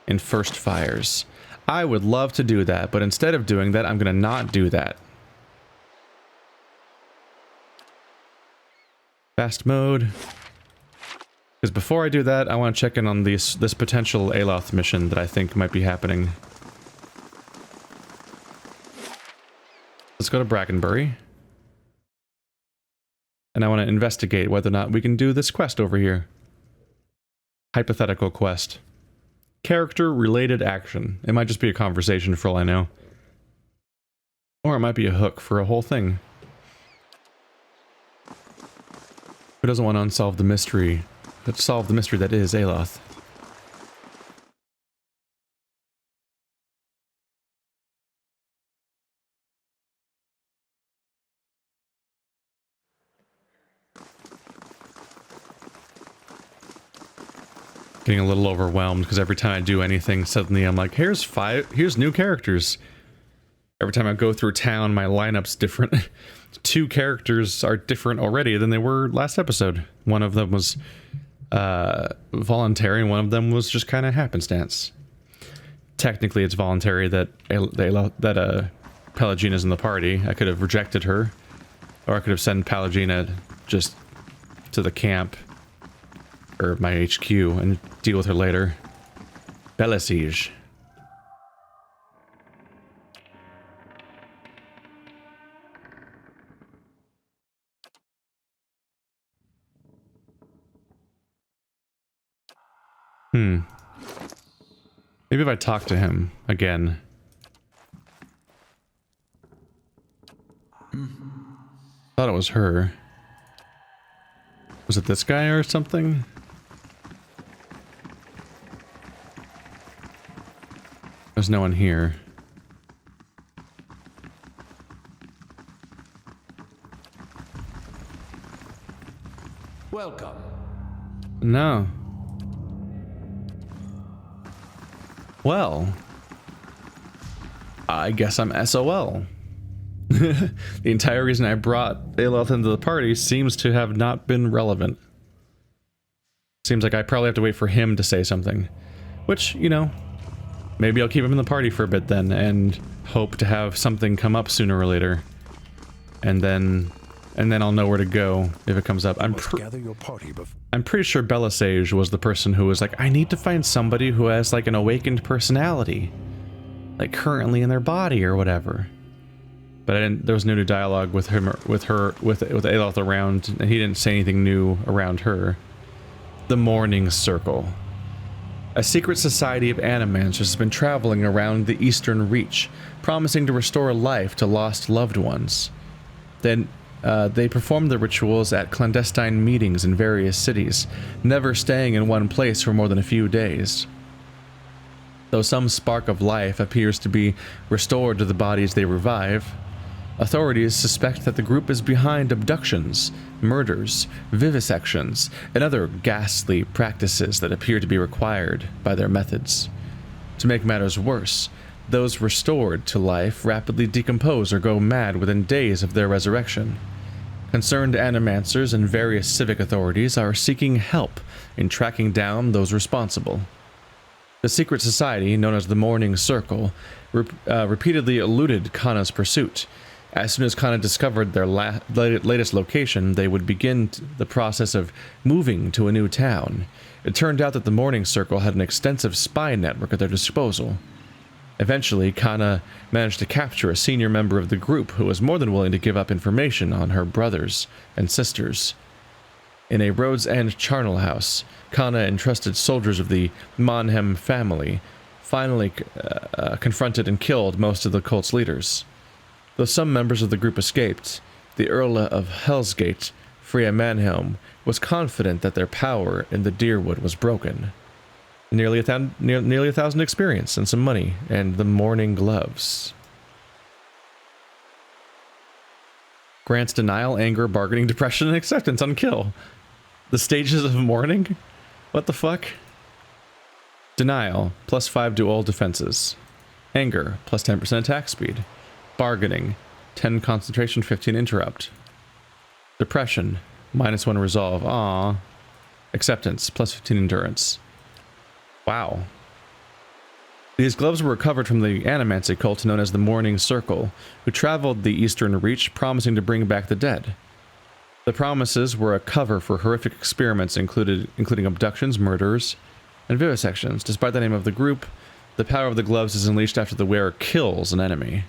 in First Fires. I would love to do that, but instead of doing that, I'm going to not do that. Fast mode. Because before I do that, I want to check in on this potential Aloth mission that I think might be happening. Let's go to Brackenbury. And I want to investigate whether or not we can do this quest over here. Hypothetical quest. Character-related action. It might just be a conversation for all I know. Or it might be a hook for a whole thing. Who doesn't want to unsolve the mystery? Let's solve the mystery that is Aloth. Getting a little overwhelmed because every time I do anything, suddenly I'm like, here's new characters. Every time I go through town, my lineup's different. 2 characters are different already than they were last episode. One of them was voluntary, and one of them was just kind of happenstance. Technically, it's voluntary that Pallegina's in the party. I could have rejected her, or I could have sent Pallegina just to the camp, or my HQ, and deal with her later. Bella Siege. Maybe if I talk to him again. Thought it was her. Was it this guy or something? There's no one here. Welcome. No. Well, I guess I'm SOL. The entire reason I brought Aloth into the party seems to have not been relevant. Seems like I probably have to wait for him to say something. Which, you know, maybe I'll keep him in the party for a bit then, and hope to have something come up sooner or later. And then I'll know where to go if it comes up. I'm pretty sure Bella Sage was the person who was like, I need to find somebody who has like an awakened personality, like currently in their body or whatever. But there was no new dialogue with him, with Aloth around, and he didn't say anything new around her. The Morning Circle. A secret society of animancers has been traveling around the Eastern Reach, promising to restore life to lost loved ones. Then they perform the rituals at clandestine meetings in various cities, never staying in one place for more than a few days. Though some spark of life appears to be restored to the bodies they revive, authorities suspect that the group is behind abductions, murders, vivisections, and other ghastly practices that appear to be required by their methods. To make matters worse, those restored to life rapidly decompose or go mad within days of their resurrection. Concerned animancers and various civic authorities are seeking help in tracking down those responsible. The secret society, known as the Morning Circle, repeatedly eluded Kana's pursuit. As soon as Kana discovered their latest location, they would begin the process of moving to a new town. It turned out that the Morning Circle had an extensive spy network at their disposal. Eventually, Kana managed to capture a senior member of the group who was more than willing to give up information on her brothers and sisters. In a Rhodes End charnel house, Kana entrusted soldiers of the Monhem family, finally confronted and killed most of the cult's leaders. Though some members of the group escaped, the Earl of Hellsgate, Freya Manhelm, was confident that their power in the Deerwood was broken. Nearly a thousand experience and some money, and the mourning gloves. Grants denial, anger, bargaining, depression, and acceptance on kill. The stages of mourning? What the fuck? Denial, +5 to all defenses. Anger, +10% attack speed. Bargaining, 10 concentration, 15 interrupt. Depression, -1 resolve. Aww. Acceptance, +15 endurance. Wow. These gloves were recovered from the animancy cult known as the Morning Circle, who traveled the Eastern Reach promising to bring back the dead. The promises were a cover for horrific experiments including abductions, murders, and vivisections. Despite the name of the group, the power of the gloves is unleashed after the wearer kills an enemy.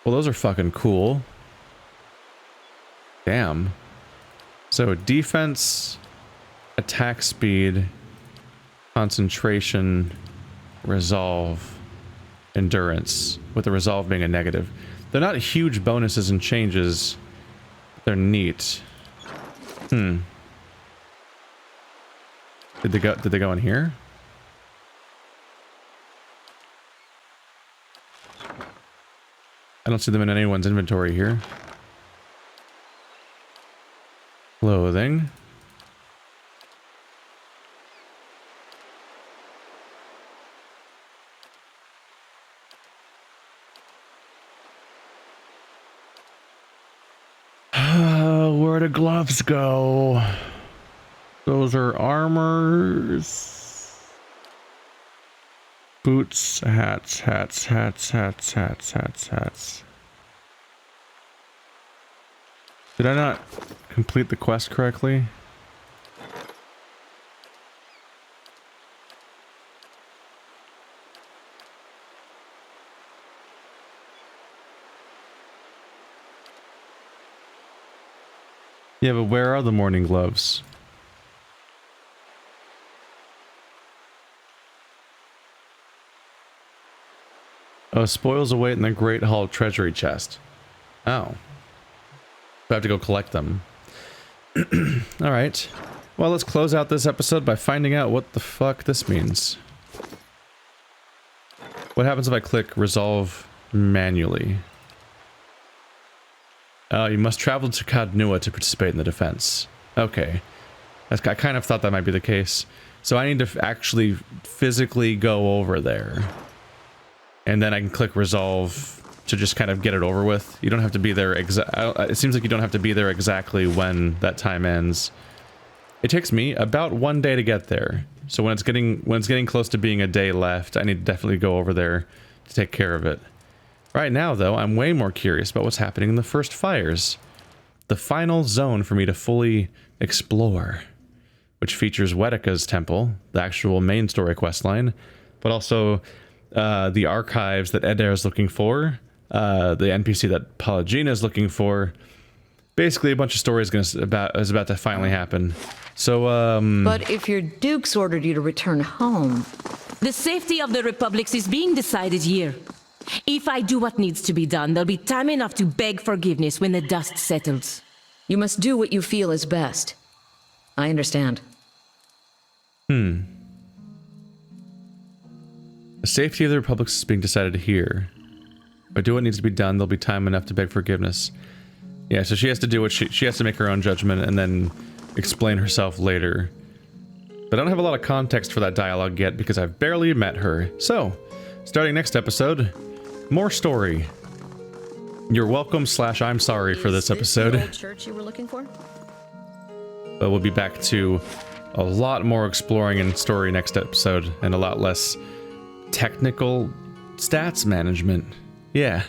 Well, those are fucking cool. Damn. So defense, attack speed, concentration, resolve, endurance, with the resolve being a negative. They're not huge bonuses and changes. They're neat. Did they go in here? I don't see them in anyone's inventory here. Clothing. Where do gloves go? Those are armors. Boots, hats. Did I not complete the quest correctly? Yeah, but where are the morning gloves? Oh, spoils await in the Great Hall Treasury Chest. Oh. I have to go collect them. Alright. Well, let's close out this episode by finding out what the fuck this means. What happens if I click resolve manually? Oh, you must travel to Kadnua to participate in the defense. Okay. I kind of thought that might be the case. So I need to actually physically go over there. And then I can click resolve to just kind of get it over with. You don't have to be there it seems like you don't have to be there exactly when that time ends. It takes me about 1 day to get there. So when it's getting close to being a day left, I need to definitely go over there to take care of it. Right now, though, I'm way more curious about what's happening in the first fires. The final zone for me to fully explore, which features Wedeka's temple, the actual main story questline, but also the archives that Eder is looking for, the NPC that Pallegina is looking for. Basically, a bunch of stories is about to finally happen. So, But if your dukes ordered you to return home... The safety of the republics is being decided here. If I do what needs to be done, there'll be time enough to beg forgiveness when the dust settles. You must do what you feel is best. I understand. The safety of the republics is being decided here. But do what needs to be done, there'll be time enough to beg forgiveness. Yeah, so she has to do what she has to make her own judgment and then explain herself later. But I don't have a lot of context for that dialogue yet because I've barely met her. So, starting next episode, more story. You're welcome / I'm sorry for this episode. The old church you were looking for? But we'll be back to a lot more exploring and story next episode and a lot less technical stats management. Yeah.